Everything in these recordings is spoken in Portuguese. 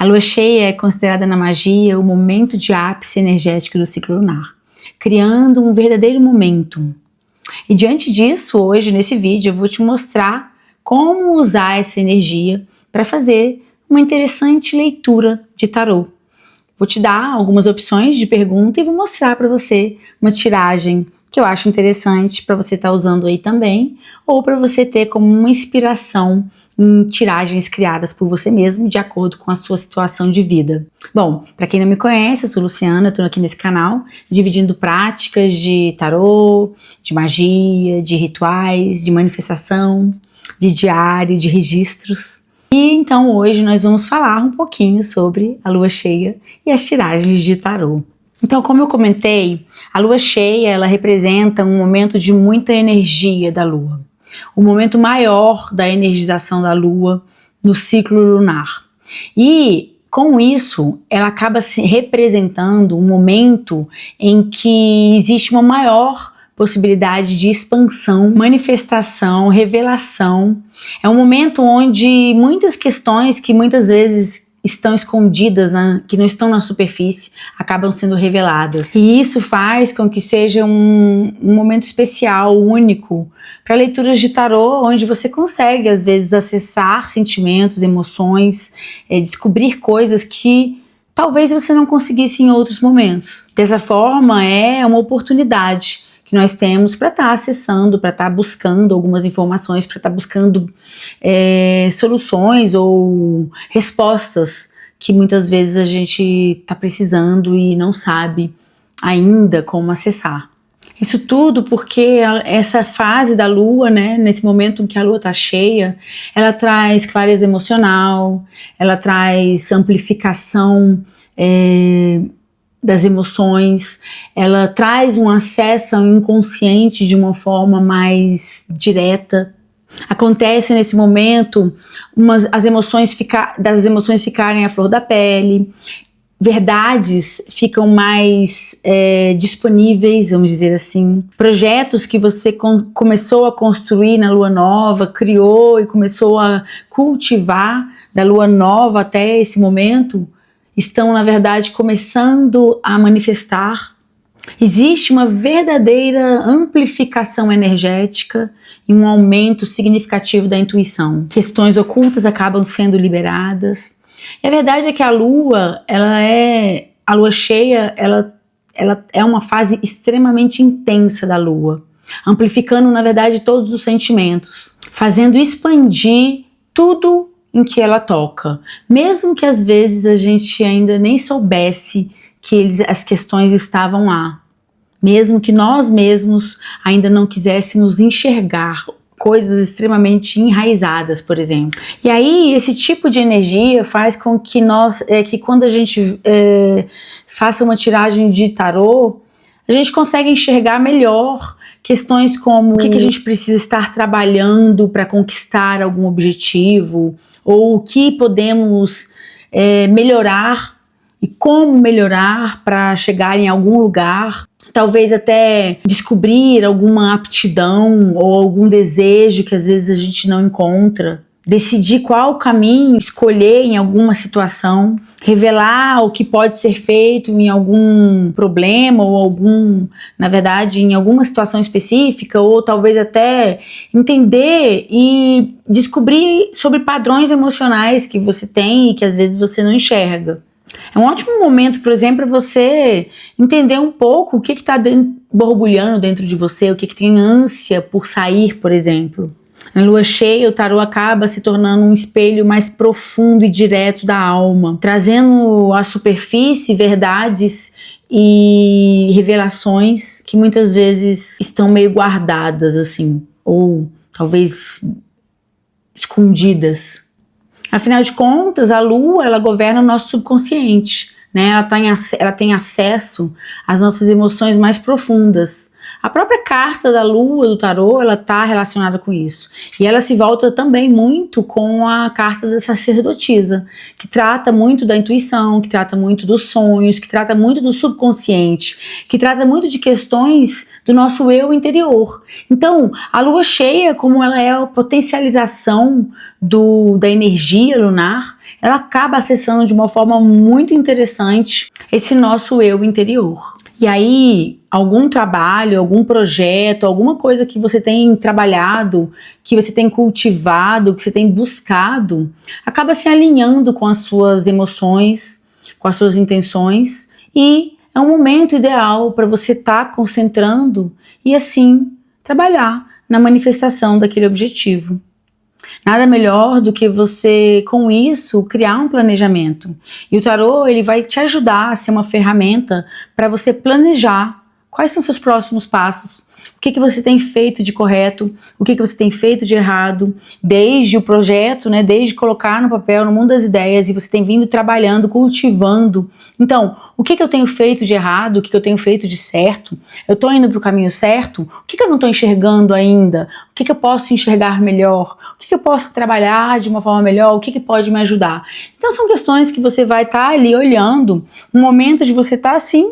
A lua cheia é considerada na magia o momento de ápice energético do ciclo lunar, criando um verdadeiro momento. E diante disso, hoje nesse vídeo eu vou te mostrar como usar essa energia para fazer uma interessante leitura de tarô. Vou te dar algumas opções de pergunta e vou mostrar para você uma tiragem que eu acho interessante para você estar usando aí também, ou para você ter como uma inspiração em tiragens criadas por você mesmo, de acordo com a sua situação de vida. Bom, para quem não me conhece, eu sou Luciana, estou aqui nesse canal, dividindo práticas de tarô, de magia, de rituais, de manifestação, de diário, de registros. E então hoje nós vamos falar um pouquinho sobre a lua cheia e as tiragens de tarô. Então, como eu comentei, a lua cheia ela representa um momento de muita energia da lua, o momento maior da energização da lua no ciclo lunar. E com isso, ela acaba se representando um momento em que existe uma maior possibilidade de expansão, manifestação, revelação. É um momento onde muitas questões que muitas vezes estão escondidas, que não estão na superfície, acabam sendo reveladas. E isso faz com que seja um momento especial, único, para leituras de tarô, onde você consegue, às vezes, acessar sentimentos, emoções, descobrir coisas que talvez você não conseguisse em outros momentos. Dessa forma, é uma oportunidade que nós temos para estar acessando, para estar buscando algumas informações, para estar buscando soluções ou respostas que muitas vezes a gente está precisando e não sabe ainda como acessar. Isso tudo porque essa fase da lua, né, nesse momento em que a lua está cheia, ela traz clareza emocional, ela traz amplificação das emoções, ela traz um acesso ao inconsciente de uma forma mais direta. Acontece nesse momento das emoções ficarem à flor da pele, verdades ficam mais disponíveis, vamos dizer assim. Projetos que você começou a construir na lua nova, criou e começou a cultivar da lua nova até esse momento, estão, na verdade, começando a manifestar. Existe uma verdadeira amplificação energética e um aumento significativo da intuição. Questões ocultas acabam sendo liberadas. E a verdade é que a lua cheia, ela é uma fase extremamente intensa da lua, amplificando, na verdade, todos os sentimentos, fazendo expandir tudo em que ela toca, mesmo que às vezes a gente ainda nem soubesse que as questões estavam lá, mesmo que nós mesmos ainda não quiséssemos enxergar coisas extremamente enraizadas, por exemplo. E aí esse tipo de energia faz com que que quando a gente faça uma tiragem de tarô, a gente consegue enxergar melhor questões como o que a gente precisa estar trabalhando para conquistar algum objetivo, ou o que podemos melhorar e como melhorar para chegar em algum lugar. Talvez até descobrir alguma aptidão ou algum desejo que às vezes a gente não encontra. Decidir qual caminho escolher em alguma situação. Revelar o que pode ser feito em algum problema ou na verdade, em alguma situação específica, ou talvez até entender e descobrir sobre padrões emocionais que você tem e que às vezes você não enxerga. É um ótimo momento, por exemplo, para você entender um pouco o que está borbulhando dentro de você, o que tem ânsia por sair, por exemplo. Na lua cheia, o tarô acaba se tornando um espelho mais profundo e direto da alma, trazendo à superfície verdades e revelações que muitas vezes estão meio guardadas, assim, ou talvez escondidas. Afinal de contas, a lua, ela governa o nosso subconsciente, né? Ela tem acesso às nossas emoções mais profundas. A própria carta da lua do tarô, ela está relacionada com isso. E ela se volta também muito com a carta da sacerdotisa, que trata muito da intuição, que trata muito dos sonhos, que trata muito do subconsciente, que trata muito de questões do nosso eu interior. Então, a lua cheia, como ela é a potencialização da energia lunar, ela acaba acessando de uma forma muito interessante esse nosso eu interior. E aí, algum trabalho, algum projeto, alguma coisa que você tem trabalhado, que você tem cultivado, que você tem buscado, acaba se alinhando com as suas emoções, com as suas intenções, e é um momento ideal para você estar concentrando e assim trabalhar na manifestação daquele objetivo. Nada melhor do que você, com isso, criar um planejamento. E o tarô, ele vai te ajudar a ser uma ferramenta para você planejar quais são seus próximos passos, o que você tem feito de correto, o que você tem feito de errado, desde o projeto, né, desde colocar no papel, no mundo das ideias, e você tem vindo trabalhando, cultivando. Então, o que eu tenho feito de errado, o que eu tenho feito de certo, eu estou indo para o caminho certo, o que eu não estou enxergando ainda, o que eu posso enxergar melhor, o que eu posso trabalhar de uma forma melhor, o que pode me ajudar. Então, são questões que você vai estar ali olhando, um momento de você estar assim,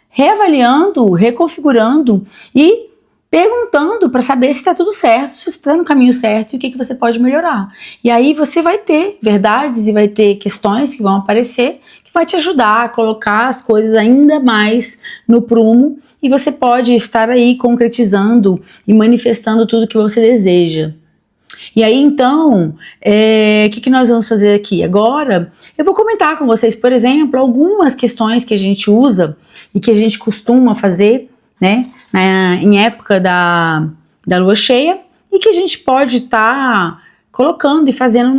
reavaliando, reconfigurando e perguntando para saber se está tudo certo, se você está no caminho certo e o que você pode melhorar. E aí você vai ter verdades e vai ter questões que vão aparecer que vai te ajudar a colocar as coisas ainda mais no prumo e você pode estar aí concretizando e manifestando tudo que você deseja. E aí então, o que nós vamos fazer aqui? Agora eu vou comentar com vocês, por exemplo, algumas questões que a gente usa e que a gente costuma fazer, né, em época da lua cheia, e que a gente pode estar colocando e fazendo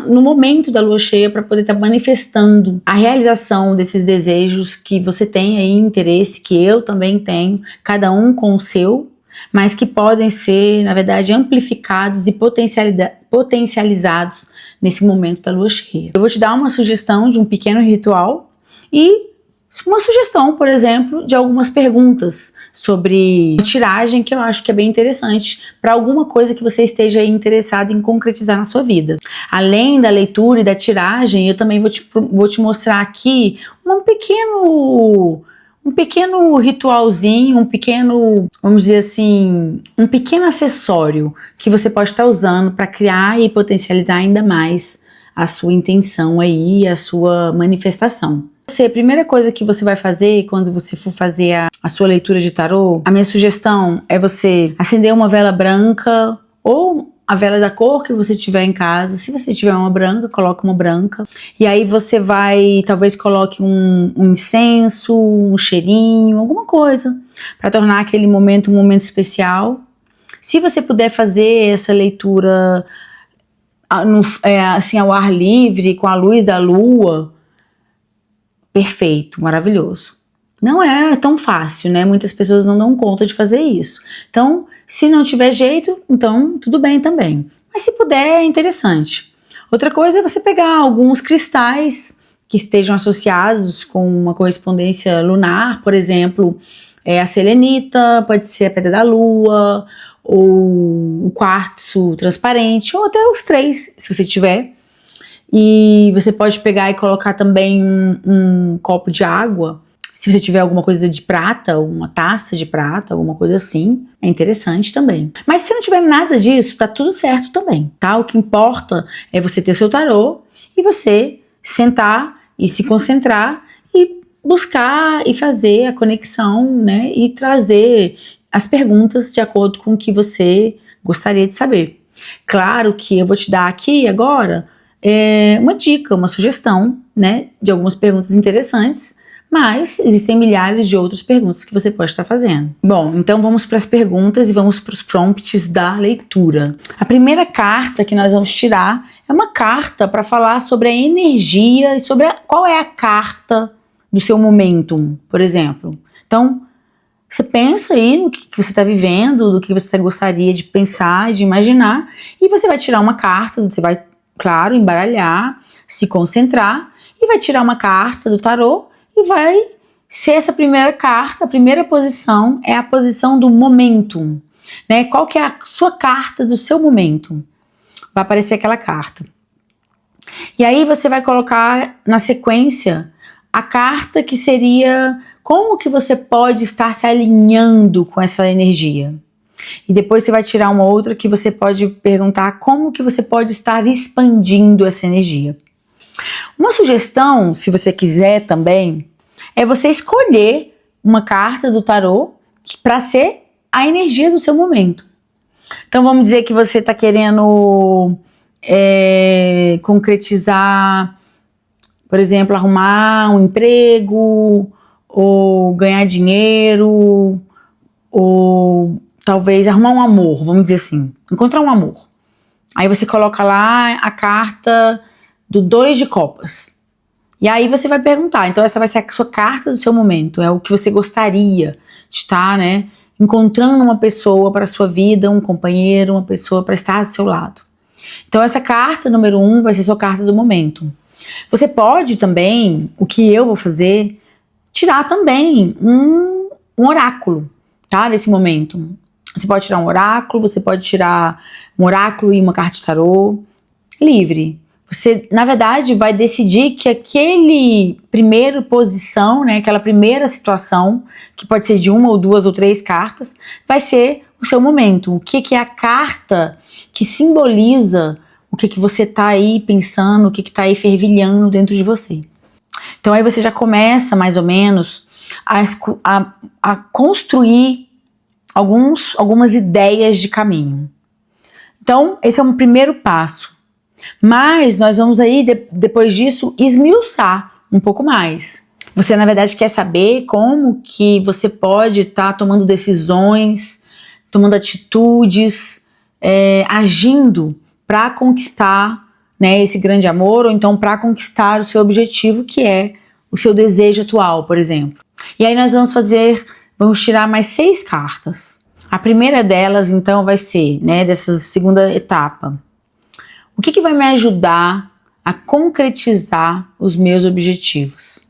no momento da lua cheia para poder estar manifestando a realização desses desejos que você tem aí, interesse, que eu também tenho, cada um com o seu, mas que podem ser, na verdade, amplificados e potencializados nesse momento da lua cheia. Eu vou te dar uma sugestão de um pequeno ritual e uma sugestão, por exemplo, de algumas perguntas sobre tiragem que eu acho que é bem interessante para alguma coisa que você esteja aí interessado em concretizar na sua vida. Além da leitura e da tiragem, eu também vou te mostrar aqui um pequeno ritualzinho, vamos dizer assim, um pequeno acessório que você pode estar usando para criar e potencializar ainda mais a sua intenção aí, a sua manifestação. A primeira coisa que você vai fazer quando você for fazer a sua leitura de tarô, a minha sugestão é você acender uma vela branca ou a vela da cor que você tiver em casa. Se você tiver uma branca, coloque uma branca. E aí você talvez coloque um incenso, um cheirinho, alguma coisa para tornar aquele momento um momento especial. Se você puder fazer essa leitura assim ao ar livre, com a luz da lua, perfeito, maravilhoso. Não é tão fácil, né? Muitas pessoas não dão conta de fazer isso. Então, se não tiver jeito, então tudo bem também. Mas se puder, é interessante. Outra coisa é você pegar alguns cristais que estejam associados com uma correspondência lunar, por exemplo, a selenita, pode ser a pedra da lua, ou o quartzo transparente, ou até os três, se você tiver. E você pode pegar e colocar também um copo de água, se você tiver alguma coisa de prata, uma taça de prata, alguma coisa assim, é interessante também. Mas se não tiver nada disso, tá tudo certo também, tá? O que importa é você ter seu tarô e você sentar e se concentrar e buscar e fazer a conexão, né? E trazer as perguntas de acordo com o que você gostaria de saber. Claro que eu vou te dar aqui agora uma dica, uma sugestão, né, de algumas perguntas interessantes, mas existem milhares de outras perguntas que você pode estar fazendo. Bom, então vamos para as perguntas e vamos para os prompts da leitura. A primeira carta que nós vamos tirar é uma carta para falar sobre a energia e sobre qual é a carta do seu momentum, por exemplo. Então, você pensa aí no que você está vivendo, do que você gostaria de pensar, de imaginar, e você vai tirar uma carta, você vai, claro, embaralhar, se concentrar, e vai tirar uma carta do tarô, e vai ser essa primeira carta, a primeira posição é a posição do momentum, né? Qual que é a sua carta do seu momentum? Vai aparecer aquela carta. E aí você vai colocar na sequência a carta que seria como que você pode estar se alinhando com essa energia. E depois você vai tirar uma outra que você pode perguntar como que você pode estar expandindo essa energia. Uma sugestão, se você quiser também, é você escolher uma carta do tarô para ser a energia do seu momento. Então vamos dizer que você está querendo concretizar, por exemplo, arrumar um emprego, ou ganhar dinheiro, ou talvez arrumar um amor, vamos dizer assim, encontrar um amor. Aí você coloca lá a carta do 2 de copas. E aí você vai perguntar, então essa vai ser a sua carta do seu momento, é o que você gostaria de estar, né, encontrando uma pessoa para a sua vida, um companheiro, uma pessoa para estar do seu lado. Então essa carta número 1 vai ser sua carta do momento. Você pode também, o que eu vou fazer, tirar também um oráculo, tá, nesse momento. Você pode tirar um oráculo, você pode tirar um oráculo e uma carta de tarô, livre. Você, na verdade, vai decidir que aquele primeira posição, né, aquela primeira situação, que pode ser de 1 ou 2 ou 3 cartas, vai ser o seu momento. O que é a carta que simboliza o que você está aí pensando, o que está aí fervilhando dentro de você. Então aí você já começa, mais ou menos, a construir algumas ideias de caminho. Então, esse é um primeiro passo. Mas nós vamos aí, depois disso, esmiuçar um pouco mais. Você, na verdade, quer saber como que você pode estar tomando decisões, tomando atitudes, agindo para conquistar, né, esse grande amor, ou então para conquistar o seu objetivo, que é o seu desejo atual, por exemplo. E aí nós vamos tirar mais 6 cartas. A primeira delas, então, vai ser, né, dessa segunda etapa. O que vai me ajudar a concretizar os meus objetivos?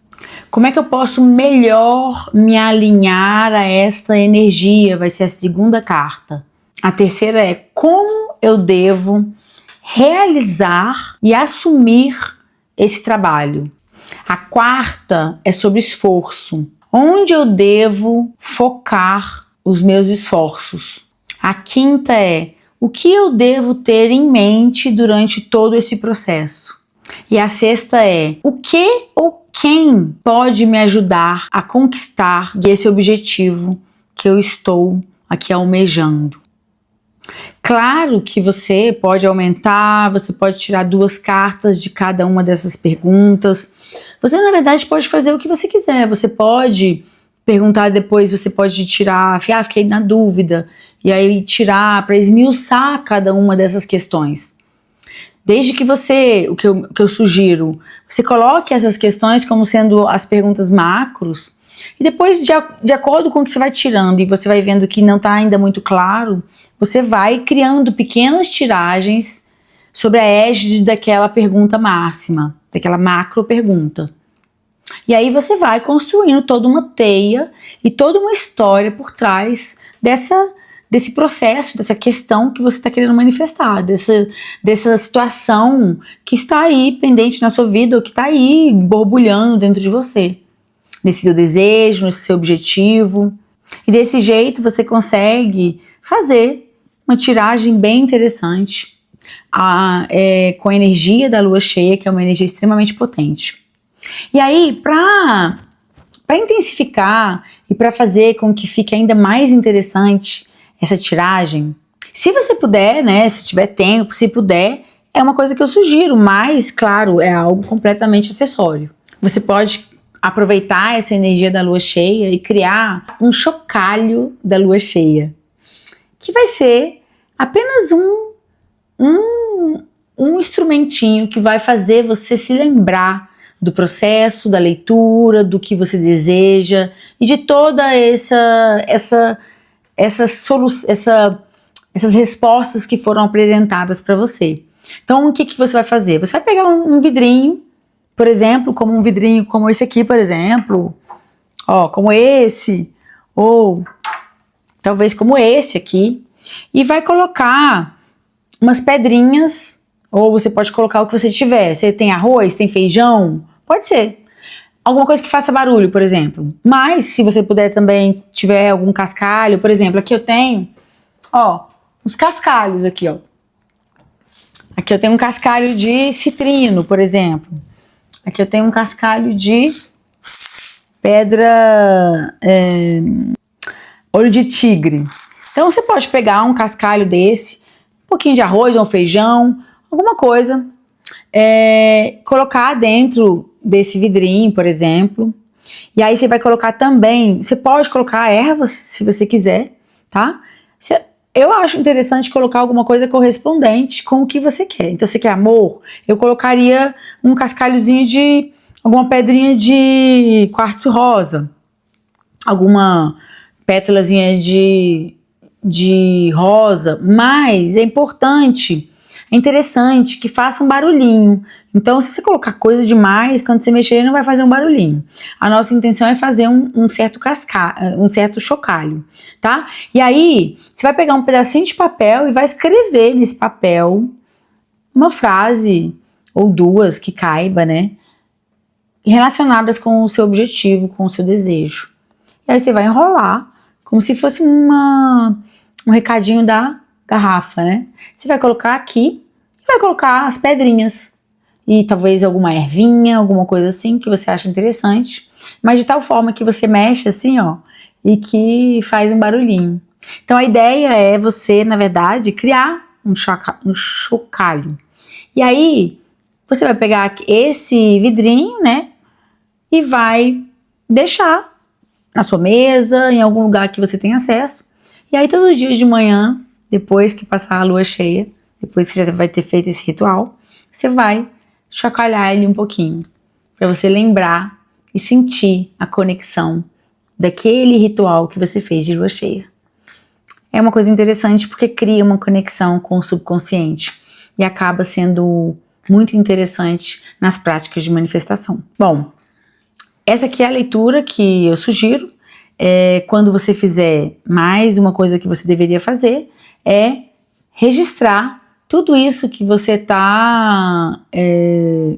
Como é que eu posso melhor me alinhar a essa energia? Vai ser a segunda carta. A terceira é como eu devo realizar e assumir esse trabalho. A quarta é sobre esforço. Onde eu devo focar os meus esforços? A quinta é o que eu devo ter em mente durante todo esse processo? E a sexta é o que ou quem pode me ajudar a conquistar esse objetivo que eu estou aqui almejando? Claro que você pode aumentar, você pode tirar 2 cartas de cada uma dessas perguntas. Você, na verdade, pode fazer o que você quiser. Você pode perguntar depois, você pode tirar, fiquei na dúvida, e aí tirar para esmiuçar cada uma dessas questões. Desde que você, o que eu sugiro, você coloque essas questões como sendo as perguntas macros, e depois, de acordo com o que você vai tirando e você vai vendo que não está ainda muito claro, você vai criando pequenas tiragens sobre a égide daquela pergunta máxima, daquela macro pergunta. E aí você vai construindo toda uma teia e toda uma história por trás desse processo, dessa questão que você está querendo manifestar, dessa situação que está aí pendente na sua vida ou que está aí borbulhando dentro de você, nesse seu desejo, nesse seu objetivo. E desse jeito você consegue fazer uma tiragem bem interessante com a energia da lua cheia, que é uma energia extremamente potente. E aí, para intensificar e para fazer com que fique ainda mais interessante essa tiragem, se você puder, né, se tiver tempo, se puder, é uma coisa que eu sugiro, mas, claro, é algo completamente acessório. Você pode aproveitar essa energia da lua cheia e criar um chocalho da lua cheia, que vai ser apenas um instrumentinho que vai fazer você se lembrar do processo, da leitura, do que você deseja e de toda essas respostas que foram apresentadas para você. Então, o que você vai fazer? Você vai pegar um vidrinho, por exemplo, como um vidrinho como esse aqui, por exemplo, como esse, ou talvez como esse aqui, e vai colocar umas pedrinhas, ou você pode colocar o que você tiver. Você tem arroz, tem feijão? Pode ser. Alguma coisa que faça barulho, por exemplo. Mas, se você puder também, tiver algum cascalho, por exemplo, aqui eu tenho, uns cascalhos aqui, Aqui eu tenho um cascalho de citrino, por exemplo. Aqui eu tenho um cascalho de pedra, olho de tigre. Então você pode pegar um cascalho desse, um pouquinho de arroz ou feijão, alguma coisa, colocar dentro desse vidrinho, por exemplo. E aí você vai colocar também, você pode colocar ervas se você quiser, tá? Eu acho interessante colocar alguma coisa correspondente com o que você quer. Então, você quer amor? Eu colocaria um cascalhozinho de alguma pedrinha de quartzo rosa, alguma pétalazinha de rosa, mas é interessante que faça um barulhinho. Então, se você colocar coisa demais, quando você mexer, não vai fazer um barulhinho. A nossa intenção é fazer um certo chocalho, tá? E aí, você vai pegar um pedacinho de papel e vai escrever nesse papel uma frase ou duas que caiba, né? Relacionadas com o seu objetivo, com o seu desejo. E aí você vai enrolar como se fosse um recadinho da garrafa, né? Você vai colocar aqui e vai colocar as pedrinhas e talvez alguma ervinha, alguma coisa assim que você acha interessante, mas de tal forma que você mexe assim, ó, e que faz um barulhinho. Então a ideia é você, na verdade, criar um chocalho. E aí você vai pegar esse vidrinho, né, e vai deixar na sua mesa, em algum lugar que você tenha acesso. E aí todos os dias de manhã, depois que passar a lua cheia, depois que já vai ter feito esse ritual, você vai chacoalhar ele um pouquinho, para você lembrar e sentir a conexão daquele ritual que você fez de lua cheia. É uma coisa interessante porque cria uma conexão com o subconsciente e acaba sendo muito interessante nas práticas de manifestação. Bom, essa aqui é a leitura que eu sugiro. Quando você fizer, mais uma coisa que você deveria fazer é registrar tudo isso que você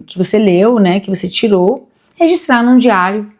que você leu, né, que você tirou, registrar num diário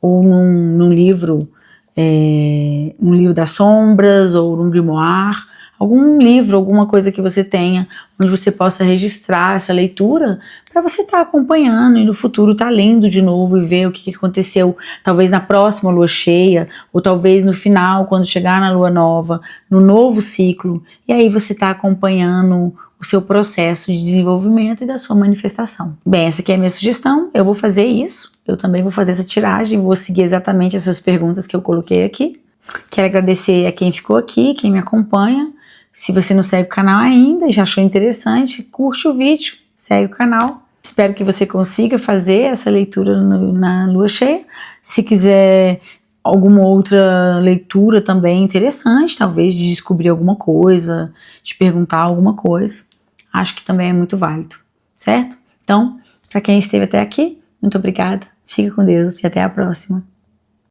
ou num livro, um livro das sombras ou num grimoire, algum livro, alguma coisa que você tenha, onde você possa registrar essa leitura para você estar acompanhando e no futuro estar lendo de novo e ver o que aconteceu, talvez na próxima lua cheia, ou talvez no final, quando chegar na lua nova, no novo ciclo, e aí você está acompanhando o seu processo de desenvolvimento e da sua manifestação. Bem, essa aqui é a minha sugestão, eu vou fazer isso, eu também vou fazer essa tiragem, vou seguir exatamente essas perguntas que eu coloquei aqui. Quero agradecer a quem ficou aqui, quem me acompanha. Se você não segue o canal ainda e já achou interessante, curte o vídeo, segue o canal. Espero que você consiga fazer essa leitura na lua cheia. Se quiser alguma outra leitura também interessante, talvez de descobrir alguma coisa, de perguntar alguma coisa, acho que também é muito válido, certo? Então, para quem esteve até aqui, muito obrigada, fica com Deus e até a próxima.